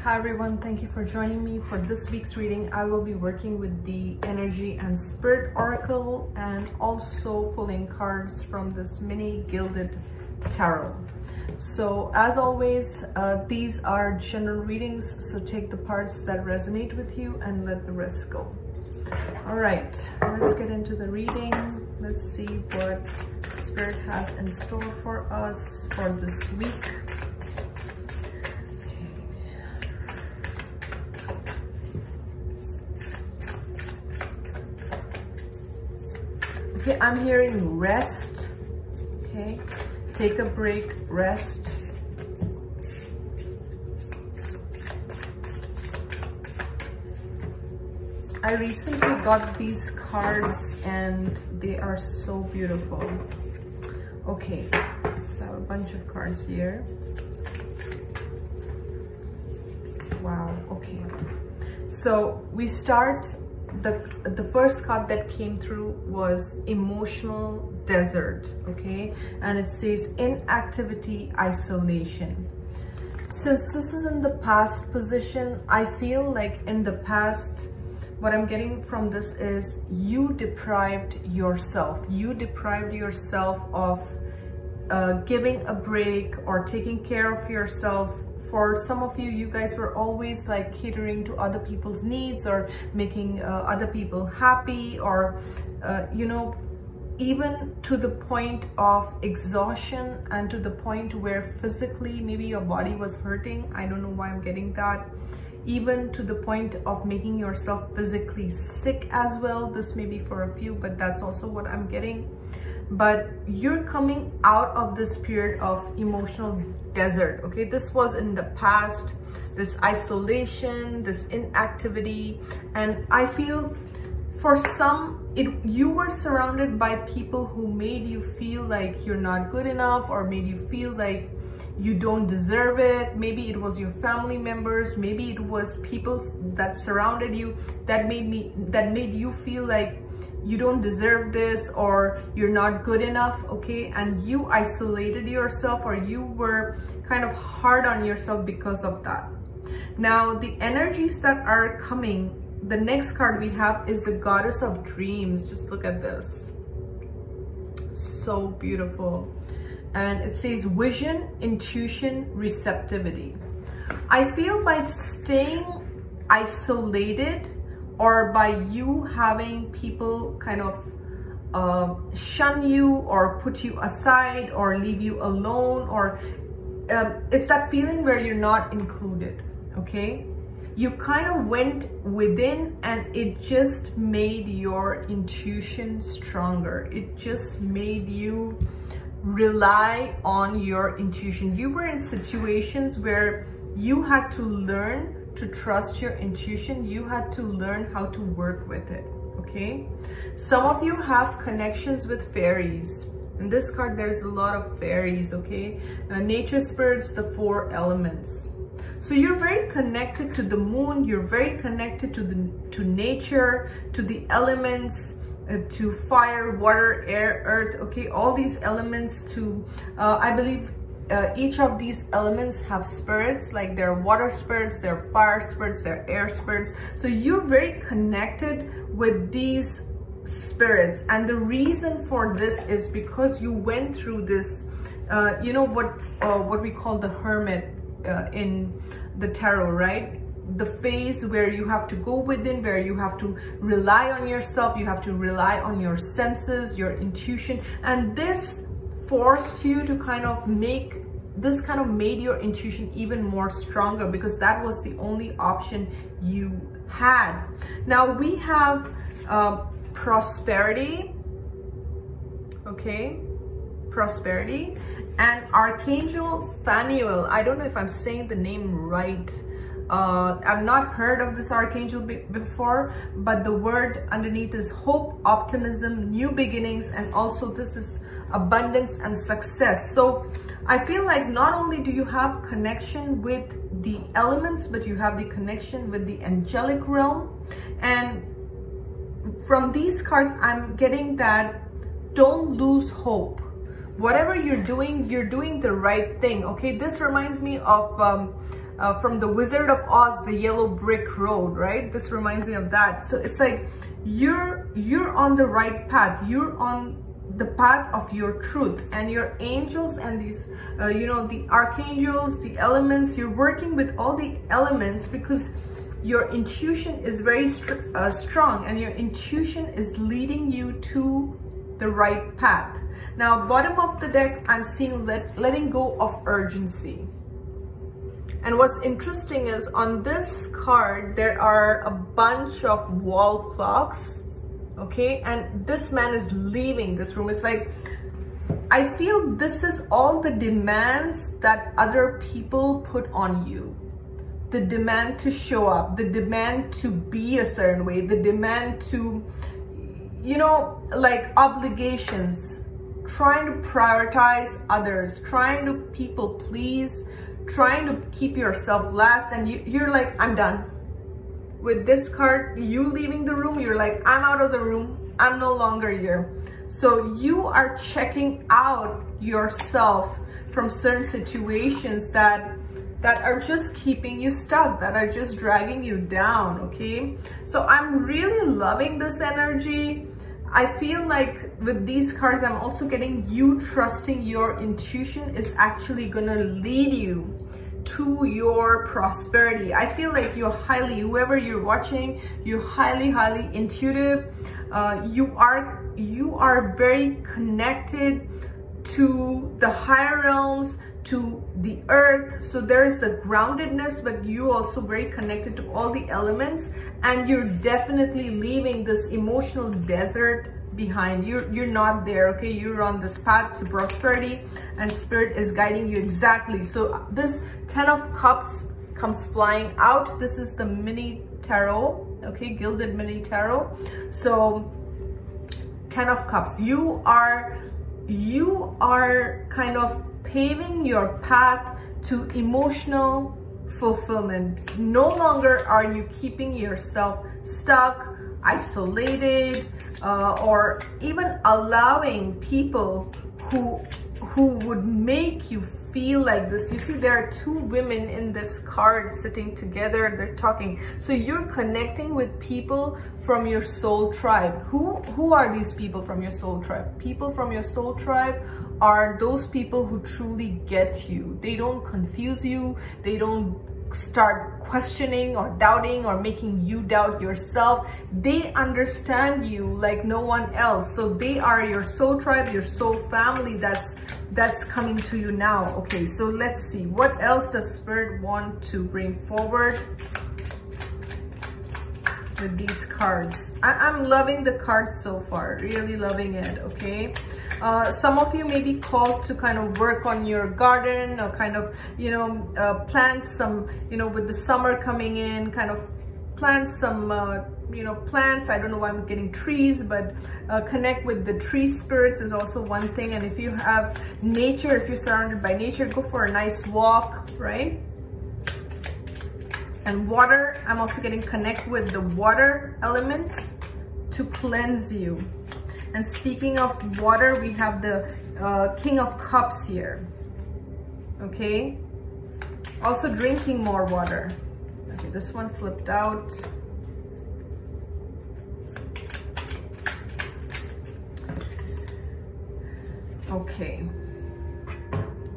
Hi everyone, thank you for joining me for this week's reading. I will be working with the Energy and Spirit Oracle and also pulling cards from this mini gilded tarot. So as always, these are general readings, so take the parts that resonate with you and let the rest go. All right, let's get into the reading. Let's see what Spirit has in store for us for this week. Okay, I'm hearing rest. Okay, take a break, rest. I recently got these cards and they are so beautiful. Okay, so I have a bunch of cards here. Wow, okay. So we start. The first card that came through was Emotional Desert, okay? And it says inactivity, isolation. Since this is in the past position, I feel like in the past, what I'm getting from this is you deprived yourself. You deprived yourself of giving a break or taking care of yourself. For some of you, you guys were always like catering to other people's needs or making other people happy, or you know, even to the point of exhaustion and to the point where physically maybe your body was hurting. I don't know why I'm getting that. Even to the point of making yourself physically sick as well. This may be for a few, but that's also what I'm getting. But you're coming out of this period of emotional desert, okay? This was in the past, this isolation, this inactivity, and I feel for some, you were surrounded by people who made you feel like you're not good enough, or made you feel like you don't deserve it. Maybe it was your family members, maybe it was people that surrounded you that made you feel like you don't deserve this or you're not good enough, okay? And you isolated yourself, or you were kind of hard on yourself because of that. Now, the energies that are coming, the next card we have is the Goddess of Dreams. Just look at this. So beautiful. And it says vision, intuition, receptivity. I feel by staying isolated, or by you having people kind of shun you or put you aside or leave you alone, or it's that feeling where you're not included, okay? You kind of went within and it just made your intuition stronger. It just made you rely on your intuition. You were in situations where you had to learn to trust your intuition. You had to learn how to work with it, okay? Some of you have connections with fairies. In this card, there's a lot of fairies, okay? Nature spirits, the 4 elements. So you're very connected to the moon. You're very connected to nature, to the elements, to fire, water, air, earth, okay? All these elements to, I believe, each of these elements have spirits, like there are water spirits, there are fire spirits, there are air spirits. So you're very connected with these spirits. And the reason for this is because you went through this, you know, what we call the hermit in the tarot, right? The phase where you have to go within, where you have to rely on yourself, you have to rely on your senses, your intuition. And this forced you to kind of made your intuition even more stronger, because that was the only option you had. Now we have prosperity, okay? Prosperity, and Archangel Phanuel. I don't know if I'm saying the name right. I've not heard of this archangel before, but the word underneath is hope, optimism, new beginnings, and also this is abundance and success. So I feel like not only do you have connection with the elements, but you have the connection with the angelic realm. And from these cards, I'm getting that don't lose hope. Whatever you're doing the right thing, okay? This reminds me of from the Wizard of Oz, the yellow brick road, right? This reminds me of that. So it's like you're on the right path. You're on the path of your truth, and your angels and these you know, the archangels, the elements, you're working with all the elements because your intuition is very strong, and your intuition is leading you to the right path. Now, bottom of the deck, I'm seeing letting go of urgency. And what's interesting is on this card, there are a bunch of wall clocks. Okay, and this man is leaving this room. It's like, I feel this is all the demands that other people put on you. The demand to show up, the demand to be a certain way, the demand to, you know, like obligations, trying to prioritize others, trying to people please, trying to keep yourself last, and you're like, I'm done. With this card, you leaving the room, you're like, I'm out of the room, I'm no longer here. So you are checking out yourself from certain situations that are just keeping you stuck, that are just dragging you down, okay? So I'm really loving this energy. I feel like with these cards, I'm also getting you trusting your intuition is actually gonna lead you to your prosperity. I feel like you're highly, whoever you're watching, you're highly intuitive. You are very connected to the higher realms, to the earth. So there's a groundedness, but you also very connected to all the elements, and you're definitely leaving this emotional desert behind. You're not there, okay? You're on this path to prosperity, and spirit is guiding you exactly. So this 10 of Cups comes flying out. This is the mini tarot, okay? Gilded mini tarot. So 10 of Cups, you are kind of paving your path to emotional fulfillment. No longer are you keeping yourself stuck, isolated, or even allowing people who would make you feel like this. You see, there are two women in this card sitting together, they're talking. So you're connecting with people from your soul tribe. Who are these people from your soul tribe? People from your soul tribe are those people who truly get you. They don't confuse you. They don't start questioning or doubting or making you doubt yourself. They understand you like no one else. So they are your soul tribe, your soul family that's coming to you now. Okay, so let's see what else does spirit want to bring forward with these cards. I'm loving the cards so far, really loving it. Okay, some of you may be called to kind of work on your garden, or kind of, you know, plant some, you know, with the summer coming in, kind of plant some you know, plants. I don't know why I'm getting trees, but connect with the tree spirits is also one thing. And if you have nature, if you're surrounded by nature, go for a nice walk, right? And water, I'm also getting connect with the water element to cleanse you. And speaking of water, we have the King of Cups here. Okay, also drinking more water. Okay, this one flipped out. Okay,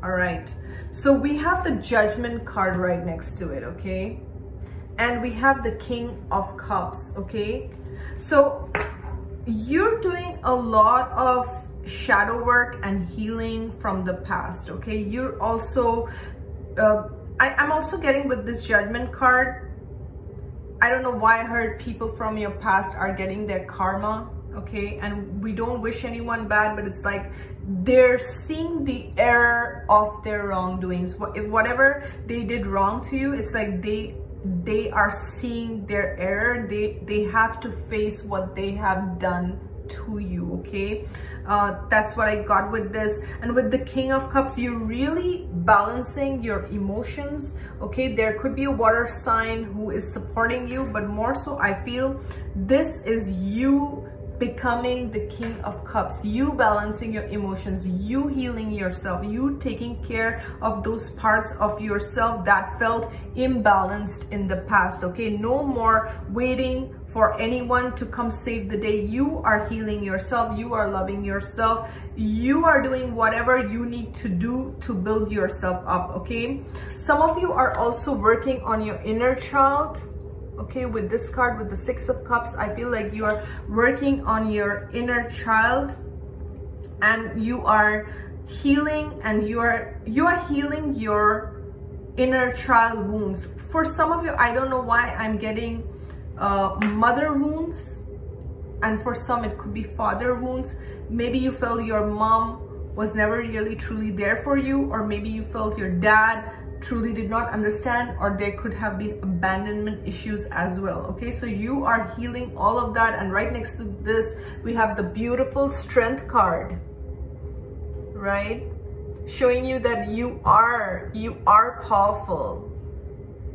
all right, so we have the Judgment card right next to it, okay? And we have the King of Cups, okay? So you're doing a lot of shadow work and healing from the past, okay? You're also, I'm also getting with this Judgment card, I don't know why I heard people from your past are getting their karma, okay? And we don't wish anyone bad, but it's like they're seeing the error of their wrongdoings. If whatever they did wrong to you, it's like they are seeing their error. They have to face what they have done to you, okay? That's what I got with this. And with the King of Cups, you're really balancing your emotions, okay? There could be a water sign who is supporting you, but more so I feel this is you becoming the King of Cups, you balancing your emotions, you healing yourself, you taking care of those parts of yourself that felt imbalanced in the past, okay? No more waiting for anyone to come save the day. You are healing yourself, you are loving yourself, you are doing whatever you need to do to build yourself up, okay? Some of you are also working on your inner child, okay? With this card, with the Six of Cups, I feel like you are working on your inner child, and you are healing, and you are healing your inner child wounds. For some of you, I don't know why I'm getting mother wounds, and for some it could be father wounds. Maybe you felt your mom was never really truly there for you, or maybe you felt your dad truly did not understand, or there could have been abandonment issues as well, okay? So you are healing all of that. And right next to this, we have the beautiful Strength card, right? Showing you that you are powerful.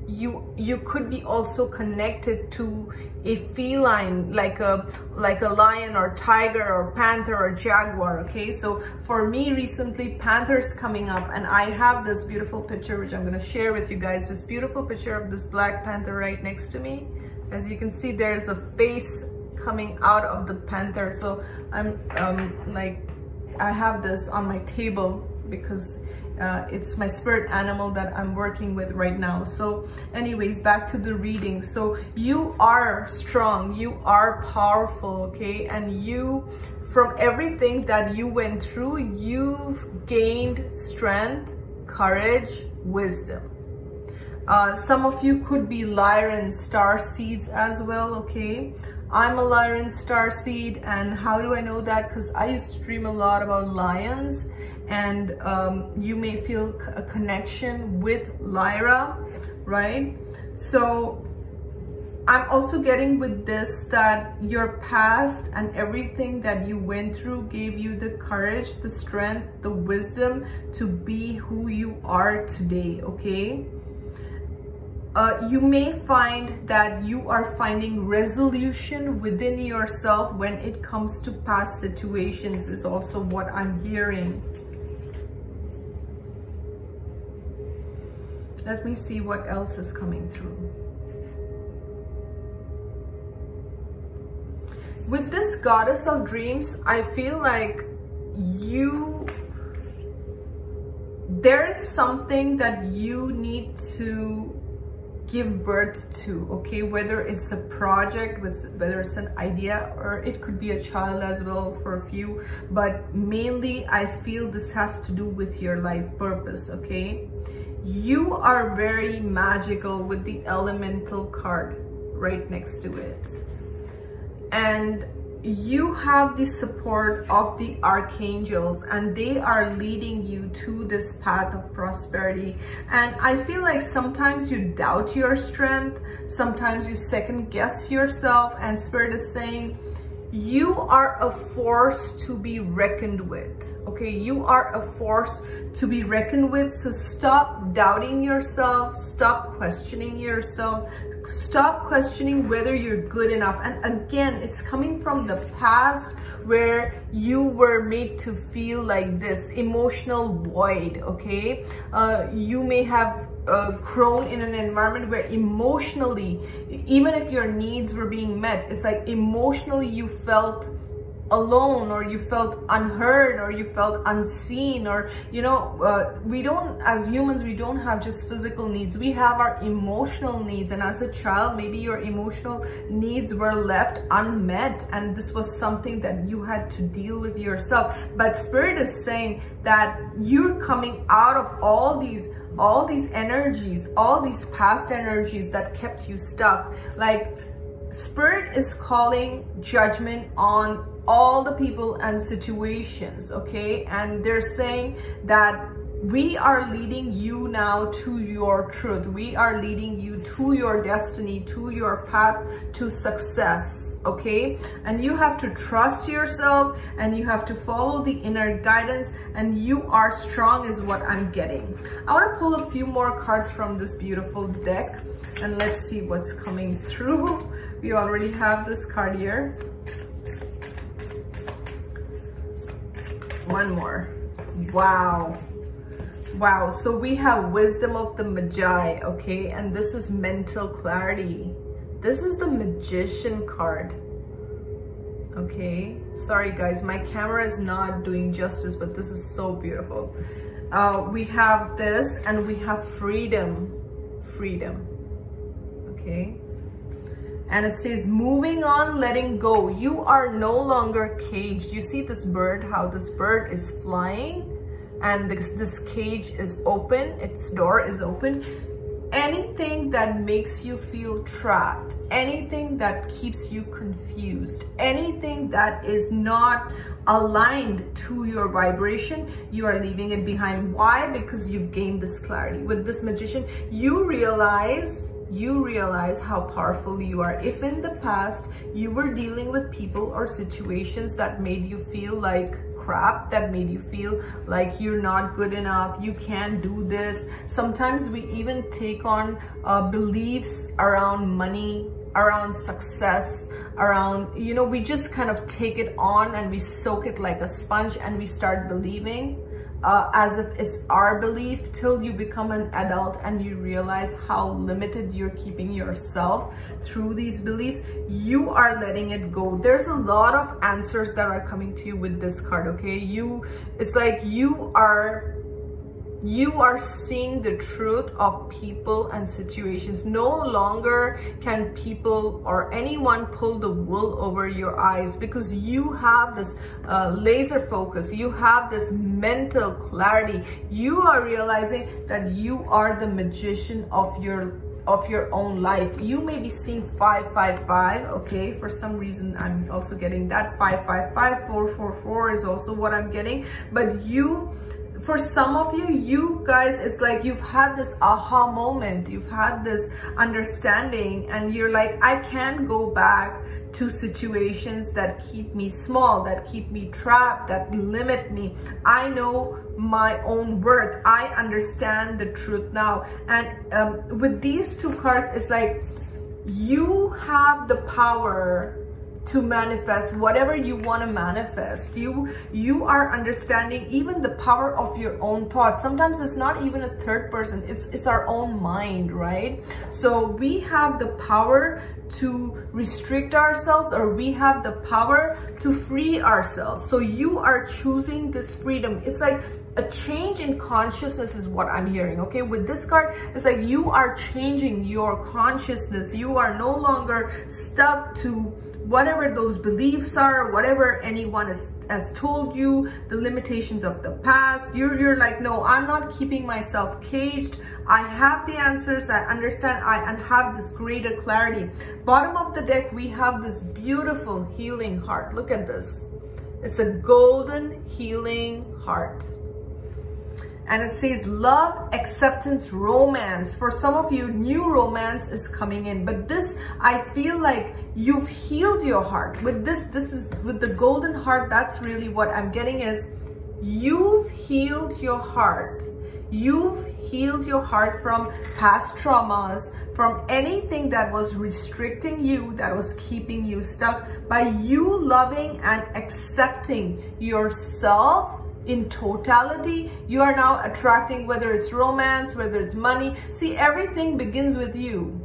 You could be also connected to a feline, like a lion or tiger or panther or jaguar, okay? So for me recently, panther's coming up, and I have this beautiful picture which I'm going to share with you guys, this beautiful picture of this black panther right next to me. As you can see, there's a face coming out of the panther. So I'm like, I have this on my table because it's my spirit animal that I'm working with right now. So anyways, back to the reading. So you are strong, you are powerful, okay? And you, from everything that you went through, you've gained strength, courage, wisdom. Some of you could be Lyran star seeds as well, okay? I'm a Lyran star seed, and how do I know that? Because I used to dream a lot about lions, and you may feel a connection with Lyra, right? So I'm also getting with this that your past and everything that you went through gave you the courage, the strength, the wisdom to be who you are today, okay? You may find that you are finding resolution within yourself when it comes to past situations, is also what I'm hearing. Let me see what else is coming through. With this Goddess of Dreams, I feel like there is something that you need to give birth to, okay? Whether it's a project, whether it's an idea, or it could be a child as well for a few, but mainly I feel this has to do with your life purpose, okay? You are very magical with the Elemental card right next to it, and you have the support of the archangels, and they are leading you to this path of prosperity. And I feel like sometimes you doubt your strength, sometimes you second guess yourself, and Spirit is saying you are a force to be reckoned with, okay? You are a force to be reckoned with. So stop doubting yourself, stop questioning yourself, stop questioning whether you're good enough. And again, it's coming from the past where you were made to feel like this emotional void, okay? You may have grown in an environment where emotionally, even if your needs were being met, it's like emotionally you felt alone, or you felt unheard, or you felt unseen, or you know, we don't, as humans, we don't have just physical needs, we have our emotional needs. And as a child, maybe your emotional needs were left unmet, and this was something that you had to deal with yourself. But Spirit is saying that you're coming out of all these energies, all these past energies that kept you stuck. Like, Spirit is calling judgment on all the people and situations, okay? And they're saying that we are leading you now to your truth. We are leading you to your destiny, to your path to success, okay? And you have to trust yourself, and you have to follow the inner guidance, and you are strong is what I'm getting. I want to pull a few more cards from this beautiful deck, and let's see what's coming through. We already have this card here. one more. Wow. Wow, so we have wisdom of the Magi, okay? And this is mental clarity. This is the Magician card. Okay, sorry guys, my camera is not doing justice, but this is so beautiful. We have this, and we have freedom. Freedom. Okay. And it says, moving on, letting go. You are no longer caged. You see this bird, how this bird is flying, and this cage is open, its door is open. Anything that makes you feel trapped, anything that keeps you confused, anything that is not aligned to your vibration, you are leaving it behind. Why? Because you've gained this clarity. With this Magician, you realize how powerful you are. If in the past you were dealing with people or situations that made you feel like crap, that made you feel like you're not good enough, you can't do this. Sometimes we even take on beliefs around money, around success, around, you know, we just kind of take it on and we soak it like a sponge, and we start believing as if it's our belief, till you become an adult and you realize how limited you're keeping yourself through these beliefs. You are letting it go. There's a lot of answers that are coming to you with this card, okay? It's like you are seeing the truth of people and situations. No longer can people or anyone pull the wool over your eyes, because you have this laser focus, you have this mental clarity. You are realizing that you are the magician of your own life. You may be seeing 555, okay? For some reason, I'm also getting that 555, 444 is also what I'm getting. But for some of you guys, it's like you've had this aha moment, you've had this understanding, and you're like, I can't go back to situations that keep me small, that keep me trapped, that limit me. I know my own worth. I understand the truth now. And with these two cards, it's like you have the power to manifest whatever you want to manifest. You are understanding even the power of your own thoughts. Sometimes it's not even a third person, it's our own mind, right? So we have the power to restrict ourselves, or we have the power to free ourselves. So you are choosing this freedom. It's like a change in consciousness is what I'm hearing, okay? With this card, it's like you are changing your consciousness. You are no longer stuck to whatever those beliefs are, whatever anyone has told you, the limitations of the past. You're like, no, I'm not keeping myself caged. I have the answers, I understand, and have this greater clarity. Bottom of the deck, we have this beautiful healing heart. Look at this. It's a golden healing heart. And it says love, acceptance, romance. For some of you, new romance is coming in. But this, I feel like you've healed your heart. With this is with the golden heart, that's really what I'm getting is you've healed your heart. You've healed your heart from past traumas, from anything that was restricting you, that was keeping you stuck. By you loving and accepting yourself in totality, you are now attracting, whether it's romance, whether it's money. See, everything begins with you.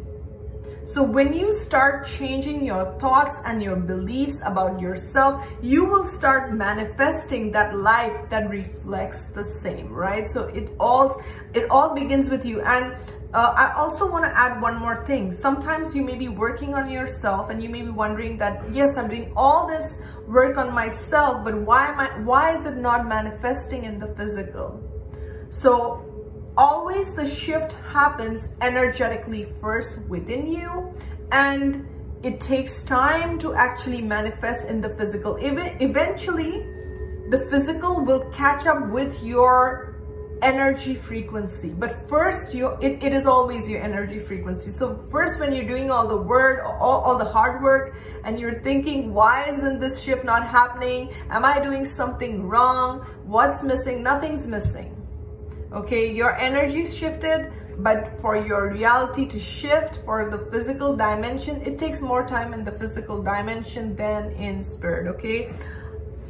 So when you start changing your thoughts and your beliefs about yourself, you will start manifesting that life that reflects the same, right? So it all begins with you. And I also want to add one more thing. Sometimes you may be working on yourself and you may be wondering that, yes, I'm doing all this work on myself, but why is it not manifesting in the physical? So always the shift happens energetically first within you, and it takes time to actually manifest in the physical. Eventually, the physical will catch up with your energy frequency, but first it is always your energy frequency. So first, when you're doing all the work, all the hard work, and you're thinking, why isn't this shift not happening? Am I doing something wrong? What's missing? Nothing's missing. Okay, your energy's shifted, but for your reality to shift, for the physical dimension, it takes more time in the physical dimension than in spirit, okay?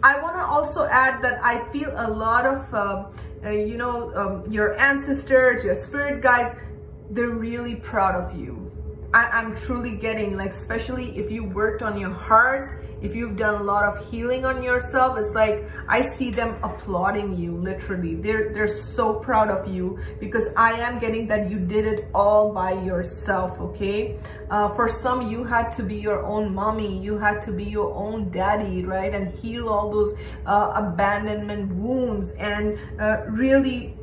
I want to also add that I feel a lot of, you know, your ancestors, your spirit guides, they're really proud of you. I'm truly getting, like, especially if you worked on your heart, if you've done a lot of healing on yourself, it's like I see them applauding you, literally. They're so proud of you, because I am getting that you did it all by yourself, okay? For some, you had to be your own mommy, you had to be your own daddy, right? And heal all those abandonment wounds, and really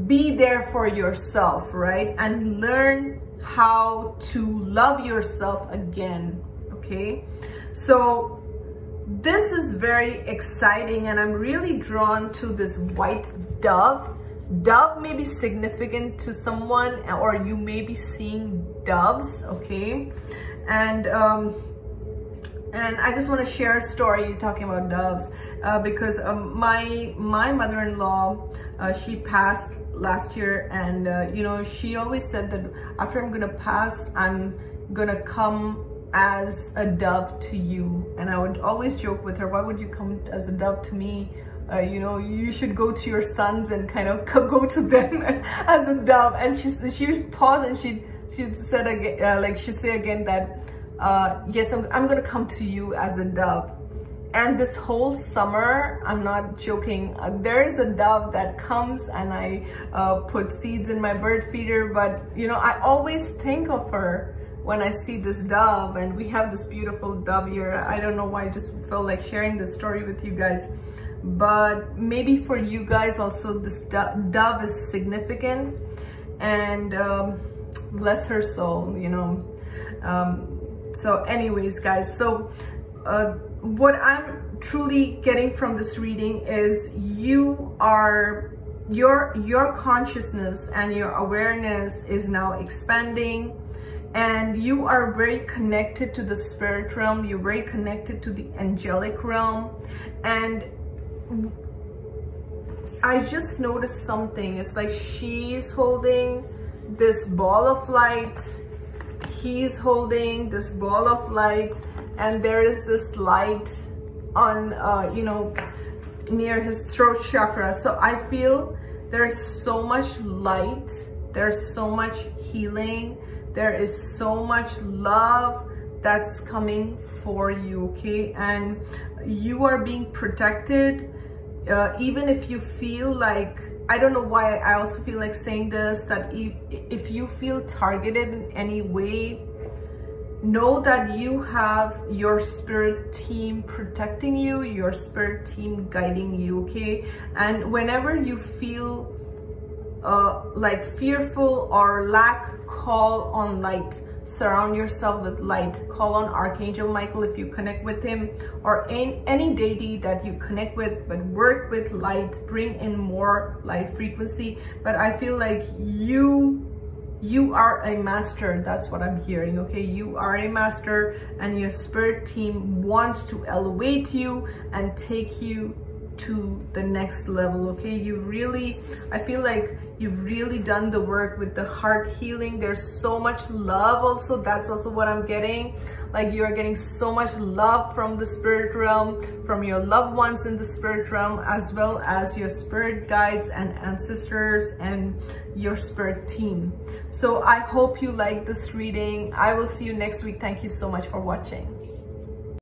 be there for yourself, right? And learn how to love yourself again, okay? So this is very exciting, and I'm really drawn to this white dove. Dove may be significant to someone, or you may be seeing doves, okay? And I just want to share a story talking about doves, because my mother-in-law, she passed last year, and you know, she always said that after I'm gonna pass, I'm gonna come as a dove to you. And I would always joke with her, why would you come as a dove to me? You know, you should go to your sons and kind of go to them as a dove. And she paused, and she said again, like she say again that yes, I'm gonna come to you as a dove. And this whole summer, I'm not joking, there is a dove that comes, and I put seeds in my bird feeder. But you know, I always think of her when I see this dove, and we have this beautiful dove here. I don't know why, I just felt like sharing this story with you guys. But maybe for you guys also, this dove is significant, and bless her soul, you know. So anyways, guys, so what I'm truly getting from this reading is you are, your consciousness and your awareness is now expanding, and you are very connected to the spirit realm. You're very connected to the angelic realm. And I just noticed something. It's like she's holding this ball of light, he's holding this ball of light, and there is this light on, you know, near his throat chakra. So I feel there's so much light, there's so much healing, there is so much love that's coming for you, okay? And you are being protected, even if you feel like, I don't know why I also feel like saying this, that if you feel targeted in any way, know that you have your spirit team protecting you, your spirit team guiding you, okay? And whenever you feel like fearful or lack, call on light. Surround yourself with light. Call on Archangel Michael if you connect with him, or any deity that you connect with, but work with light. Bring in more light frequency. But I feel like you are a master. That's what I'm hearing, okay? You are a master, and your spirit team wants to elevate you and take you to the next level, okay? I feel like you've really done the work with the heart healing. There's so much love also. That's also what I'm getting. Like, you're getting so much love from the spirit realm, from your loved ones in the spirit realm, as well as your spirit guides and ancestors and your spirit team. So I hope you like this reading. I will see you next week. Thank you so much for watching.